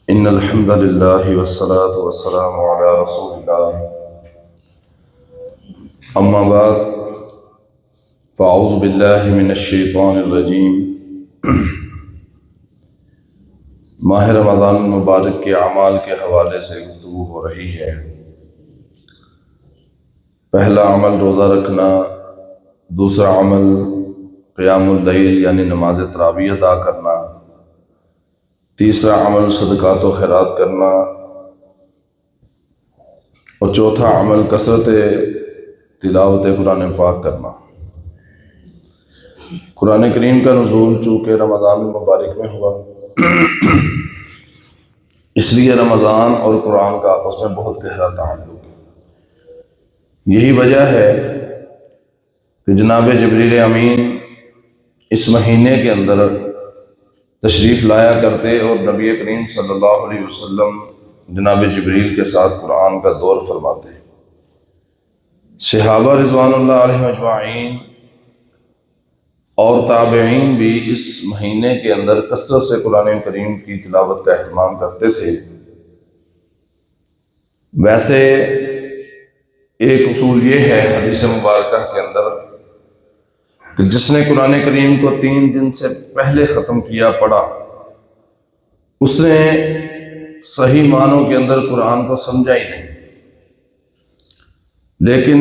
ان الحمد للہ والصلاة والسلام علی رسول اللہ اما بعد فاعوذ باللہ من الشیطان الرجیم۔ ماہ رمضان المبارک کے اعمال کے حوالے سے گفتگو ہو رہی ہے۔ پہلا عمل روزہ رکھنا، دوسرا عمل قیام اللیل یعنی نماز تراویح ادا کرنا، تیسرا عمل صدقات و خیرات کرنا، اور چوتھا عمل کثرت تلاوت قرآن پاک کرنا۔ قرآن کریم کا نزول چونکہ رمضان المبارک میں ہوا، اس لیے رمضان اور قرآن کا آپس میں بہت گہرا تعلق ہے۔ یہی وجہ ہے کہ جناب جبریل امین اس مہینے کے اندر تشریف لایا کرتے اور نبی کریم صلی اللہ علیہ وسلم جناب جبریل کے ساتھ قرآن کا دور فرماتے۔ صحابہ رضوان اللہ علیہ اجمعین اور تابعین بھی اس مہینے کے اندر کثرت سے قرآن کریم کی تلاوت کا اہتمام کرتے تھے۔ ویسے ایک اصول یہ ہے حدیث مبارکہ کے اندر کہ جس نے قرآن کریم کو 3 دن سے پہلے ختم کیا پڑھا، اس نے صحیح معنوں کے اندر قرآن کو سمجھا ہی نہیں۔ لیکن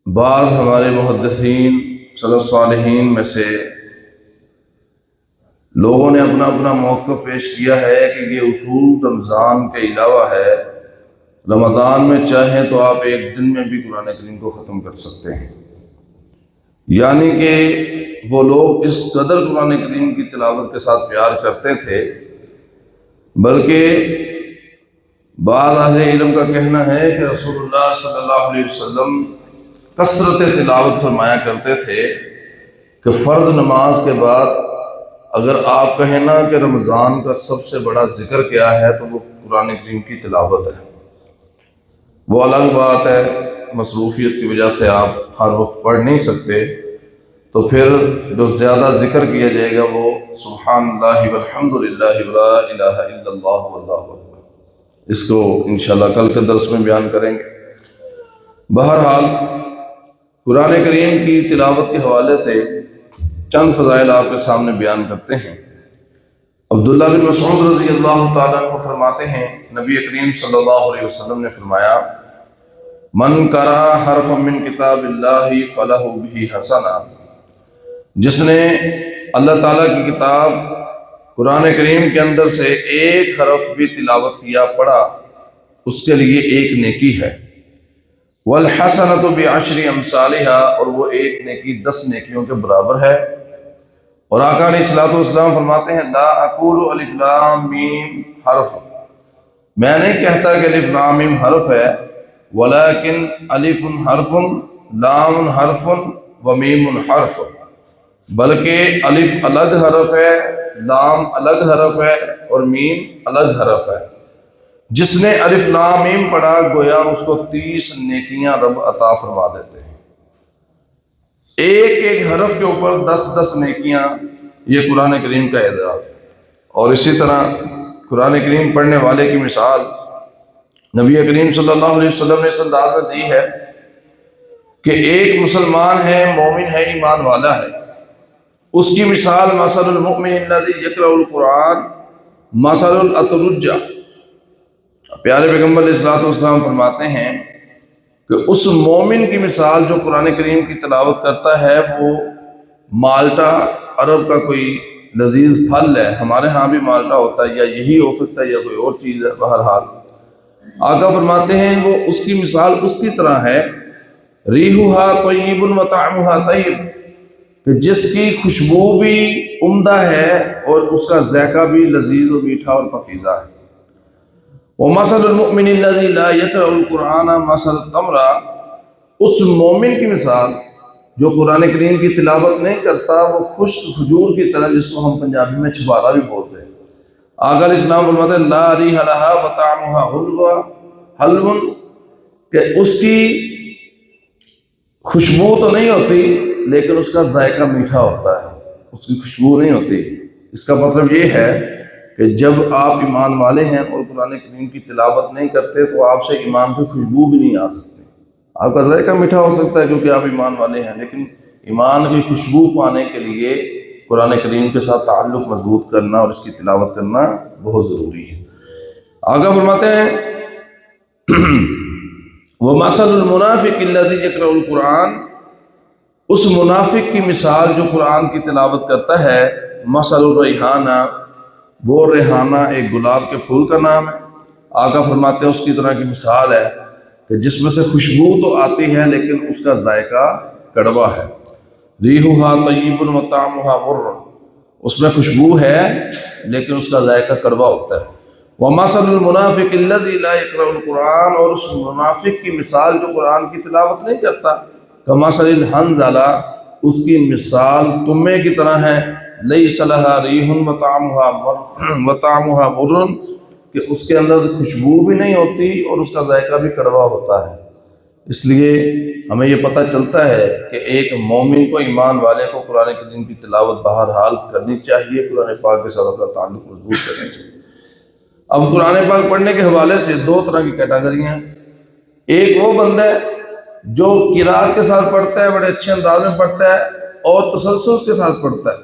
بعض ہمارے محدثین سلف صالحین میں سے لوگوں نے اپنا اپنا موقف پیش کیا ہے کہ یہ اصول رمضان کے علاوہ ہے۔ رمضان میں چاہیں تو آپ ایک دن میں بھی قرآن کریم کو ختم کر سکتے ہیں، یعنی کہ وہ لوگ اس قدر قرآن کریم کی تلاوت کے ساتھ پیار کرتے تھے، بلکہ بعض اہل علم کا کہنا ہے کہ رسول اللہ صلی اللہ علیہ وسلم کثرت تلاوت فرمایا کرتے تھے کہ فرض نماز کے بعد اگر آپ کہیں نا کہ رمضان کا سب سے بڑا ذکر کیا ہے تو وہ قرآن کریم کی تلاوت ہے۔ وہ الگ بات ہے، مصروفیت کی وجہ سے آپ ہر وقت پڑھ نہیں سکتے، تو پھر جو زیادہ ذکر کیا جائے گا وہ سبحان اللہ والحمد للہ ولا الہ الا اللہ واللہ اکبر۔ اس کو انشاءاللہ کل کے درس میں بیان کریں گے۔ بہرحال قرآن کریم کی تلاوت کے حوالے سے چند فضائل آپ کے سامنے بیان کرتے ہیں۔ عبداللہ بن مسعود رضی اللہ تعالیٰ عنہ فرماتے ہیں، نبی کریم صلی اللہ علیہ وسلم نے فرمایا، من قرأ حرفا من کتاب اللہ فلہ بہ حسنہ، جس نے اللہ تعالیٰ کی کتاب قرآن کریم کے اندر سے ایک حرف بھی تلاوت کیا پڑھا، اس کے لیے ایک نیکی ہے۔ والحسنۃ بعشر امثالھا، اور وہ ایک نیکی 10 نیکیوں کے برابر ہے۔ اور آقا علیہ الصلوۃ والسلام فرماتے ہیں، لا اقول الف لام میم حرف، میں نہیں کہتا کہ الف لام میم حرف ہے، ولیکن الف حرف لام حرف و میم حرف، بلکہ الف الگ حرف ہے، لام الگ حرف ہے اور میم الگ حرف ہے۔ جس نے الف لام میم پڑھا گویا اس کو 30 نیکیاں رب عطا فرما دیتے ہیں۔ ایک ایک حرف کے اوپر 10 نیکیاں، یہ قرآن کریم کا اعزاز ہے۔ اور اسی طرح قرآن کریم پڑھنے والے کی مثال نبی کریم صلی اللہ علیہ وسلم نے اس انداز میں دی ہے کہ ایک مسلمان ہے، مومن ہے، ایمان والا ہے، اس کی مثال مثل المؤمن الذی یقرأ القرآن مثل الاترجہ۔ پیارے پیغمبر علیہ الصلوۃ والسلام فرماتے ہیں کہ اس مومن کی مثال جو قرآن کریم کی تلاوت کرتا ہے وہ مالٹا، عرب کا کوئی لذیذ پھل ہے، ہمارے ہاں بھی مالٹا ہوتا ہے، یا یہی ہو سکتا ہے یا کوئی اور چیز ہے، بہرحال آقا فرماتے ہیں وہ اس کی مثال اس کی طرح ہے، ریحھا طیب و طعمھا طیب، کہ جس کی خوشبو بھی عمدہ ہے اور اس کا ذائقہ بھی لذیذ و میٹھا اور پاکیزہ ہے۔ وَمَثَلُ الْمُؤْمِنِ الَّذِي لَا يَقْرَأُ الْقُرْآنَ مَثَلُ التَّمْرَةِ، اس مومن کی مثال جو قرآن کریم کی تلاوت نہیں کرتا وہ خشک کھجور کی طرح، جس کو ہم پنجابی میں چھپارا بھی بولتے ہیں۔ آقا علیہ السلام فرماتے ہیں، لا ریح لہا وطعمھا حلو، کہ اس کی خوشبو تو نہیں ہوتی لیکن اس کا ذائقہ میٹھا ہوتا ہے، اس کی خوشبو نہیں ہوتی۔ اس کا مطلب یہ ہے کہ جب آپ ایمان والے ہیں اور قرآن کریم کی تلاوت نہیں کرتے تو آپ سے ایمان کی خوشبو بھی نہیں آ سکتی۔ آپ کا ذائقہ میٹھا ہو سکتا ہے کیونکہ آپ ایمان والے ہیں، لیکن ایمان کی خوشبو پانے کے لیے قرآن کریم کے ساتھ تعلق مضبوط کرنا اور اس کی تلاوت کرنا بہت ضروری ہے۔ آگے فرماتے ہیں وَمَثَلُ الْمُنَافِقِ الَّذِي يَقْرَأُ الْقُرْآنَ، اس منافق کی مثال جو قرآن کی تلاوت کرتا ہے، مثل الریحانہ، وہ ریحانہ ایک گلاب کے پھول کا نام ہے۔ آقا فرماتے ہیں اس کی طرح کی مثال ہے کہ جس میں سے خوشبو تو آتی ہے لیکن اس کا ذائقہ کڑوا ہے۔ ریحھا طیب وطعمھا مر، اس میں خوشبو ہے لیکن اس کا ذائقہ کڑوا ہوتا ہے۔ وَمَثَلُ الْمُنَافِقِ الَّذِي لَا يَقْرَأُ الْقُرْآنَ، اور اس منافق کی مثال جو قرآن کی تلاوت نہیں کرتا، کَمَثَلِ الْحَنظَلَةِ، اس کی مثال تمے کی طرح ہے، لَيْسَ لَهَا رِيحٌ وَطَعْمُهَا مُرٌّ، کہ اس کے اندر خوشبو بھی نہیں ہوتی اور اس کا ذائقہ بھی کڑوا ہوتا ہے۔ اس لیے ہمیں یہ پتہ چلتا ہے کہ ایک مومن کو، ایمان والے کو قرآن کریم کی تلاوت بہرحال کرنی چاہیے، قرآن پاک کے ساتھ اپنا تعلق مضبوط کرنا چاہیے۔ اب قرآن پاک پڑھنے کے حوالے سے دو طرح کی کیٹاگریاں ہیں۔ ایک وہ بندہ ہے جو قرات کے ساتھ پڑھتا ہے، بڑے اچھے انداز میں پڑھتا ہے اور تسلسل کے ساتھ پڑھتا ہے۔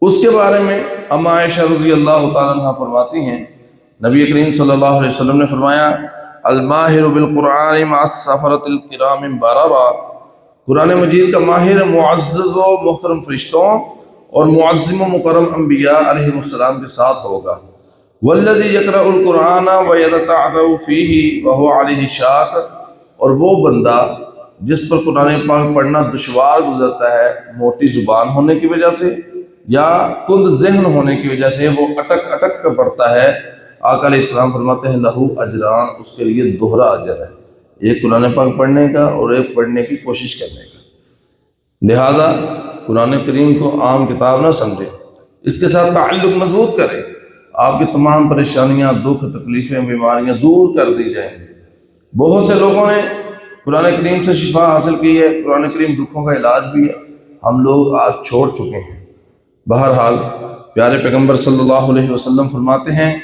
اس کے بارے میں اما عائشہ رضی اللہ تعالیٰ عنہ فرماتی ہیں، نبی کریم صلی اللہ علیہ وسلم نے فرمایا الماہر بالقرآن مع السفرۃ الکرام بررا، قرآن مجید کا ماہر معزز و محترم فرشتوں اور معظم و مکرم انبیاء علیہ السلام کے ساتھ ہوگا۔ والذی یقرأ القرآن ویتتعتع فیہ وہو علیہ شاق، اور وہ بندہ جس پر قرآن پاک پڑھنا دشوار گزرتا ہے، موٹی زبان ہونے کی وجہ سے یا کند ذہن ہونے کی وجہ سے، وہ اٹک اٹک کر پڑھتا ہے، آقا علیہ السلام فرماتے ہیں لہو اجران، اس کے لیے دوہرا اجر ہے، ایک قرآن پاک پڑھنے کا اور ایک پڑھنے کی کوشش کرنے کا۔ لہذا قرآن کریم کو عام کتاب نہ سمجھے، اس کے ساتھ تعلق مضبوط کرے، آپ کی تمام پریشانیاں، دکھ، تکلیفیں، بیماریاں دور کر دی جائیں گی۔ بہت سے لوگوں نے قرآن کریم سے شفا حاصل کی ہے، قرآن کریم دکھوں کا علاج بھی ہے، ہم لوگ آج چھوڑ چکے ہیں۔ بہرحال پیارے پیغمبر صلی اللہ علیہ وسلم فرماتے ہیں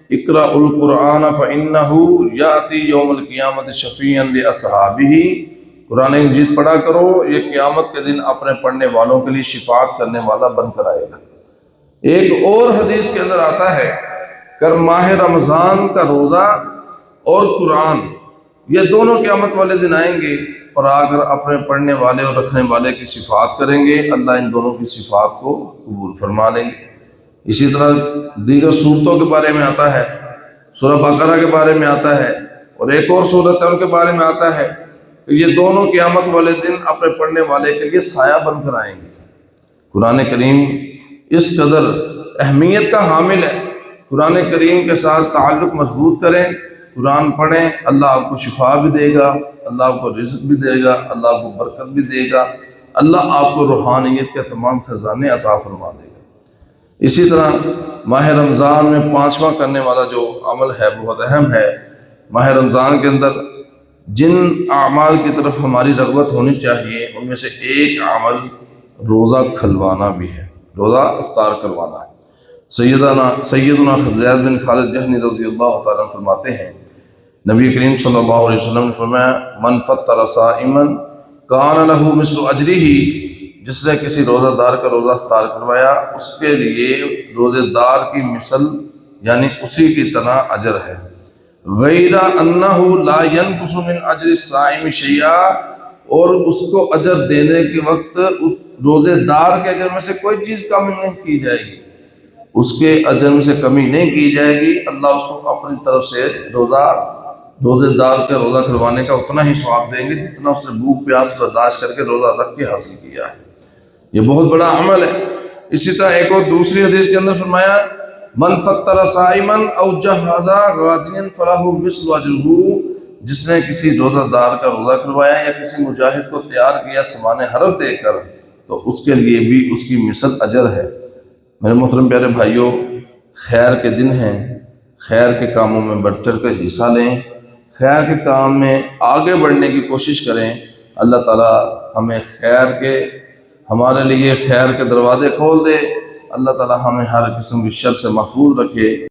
اقرأ القرآن فإنہ یأتی یوم القیامت شفیعا لأصحابہ، قرآن مجید پڑھا کرو، یہ قیامت کے دن اپنے پڑھنے والوں کے لیے شفاعت کرنے والا بن کر آئے گا۔ ایک اور حدیث کے اندر آتا ہے کہ ماہ رمضان کا روزہ اور قرآن، یہ دونوں قیامت والے دن آئیں گے اور آ کر اپنے پڑھنے والے اور رکھنے والے کی صفات کریں گے، اللہ ان دونوں کی صفات کو قبول فرما لیں گے۔ اسی طرح دیگر صورتوں کے بارے میں آتا ہے، سورہ بقرہ کے بارے میں آتا ہے اور ایک اور صورت ہے ان کے بارے میں آتا ہے کہ یہ دونوں قیامت والے دن اپنے پڑھنے والے کے لیے سایہ بن کر آئیں گے۔ قرآن کریم اس قدر اہمیت کا حامل ہے، قرآن کریم کے ساتھ تعلق مضبوط کریں، قرآن پڑھیں، اللہ آپ کو شفا بھی دے گا، اللہ آپ کو رزق بھی دے گا، اللہ آپ کو برکت بھی دے گا، اللہ آپ کو روحانیت کے تمام خزانے عطا فرما دے گا۔ اسی طرح ماہ رمضان میں پانچواں کرنے والا جو عمل ہے بہت اہم ہے۔ ماہ رمضان کے اندر جن اعمال کی طرف ہماری رغبت ہونی چاہیے ان میں سے ایک عمل روزہ کھلوانا بھی ہے، روزہ افطار کروانا ہے۔ سیدنا زید بن خالد جہنی رضی اللہ تعالیٰ عنہ فرماتے ہیں نبی کریم صلی اللہ علیہ وسلم نے فرمایا من فطر صائما کان لہ مثل اجرہ، جس نے کسی روزہ دار کا روزہ افطار کروایا اس کے لیے روزے دار کی مثل یعنی اسی کی طرح اجر ہے، غیر انہ لا ینقص من اجر الصائم شیئا، اور اس کو اجر دینے کے وقت اس روزے دار کے اجر میں سے کوئی چیز کم نہیں کی جائے گی، اس کے اجر میں سے کمی نہیں کی جائے گی، اللہ اس کو اپنی طرف سے روزے دار کے روزہ کھلوانے کا اتنا ہی ثواب دیں گے جتنا اس نے بھوک پیاس برداشت کر کے روزہ رکھ کے حاصل کیا ہے۔ یہ بہت بڑا عمل ہے۔ اسی طرح ایک اور دوسری حدیث کے اندر فرمایا من فطر صائما او جہز غازیا فلہ مثل اجرہ، جس نے کسی روزہ دار کا روزہ کھلوایا یا کسی مجاہد کو تیار کیا سامان حرب دے کر تو اس کے لیے بھی اس کی مثل اجر ہے۔ میرے محترم پیارے بھائیوں، خیر کے دن ہیں، خیر کے کاموں میں بڑھ چڑھ کر حصہ لیں، خیر کے کام میں آگے بڑھنے کی کوشش کریں، اللہ تعالیٰ ہمیں ہمارے لیے خیر کے دروازے کھول دے، اللہ تعالی ہمیں ہر قسم کی شر سے محفوظ رکھے۔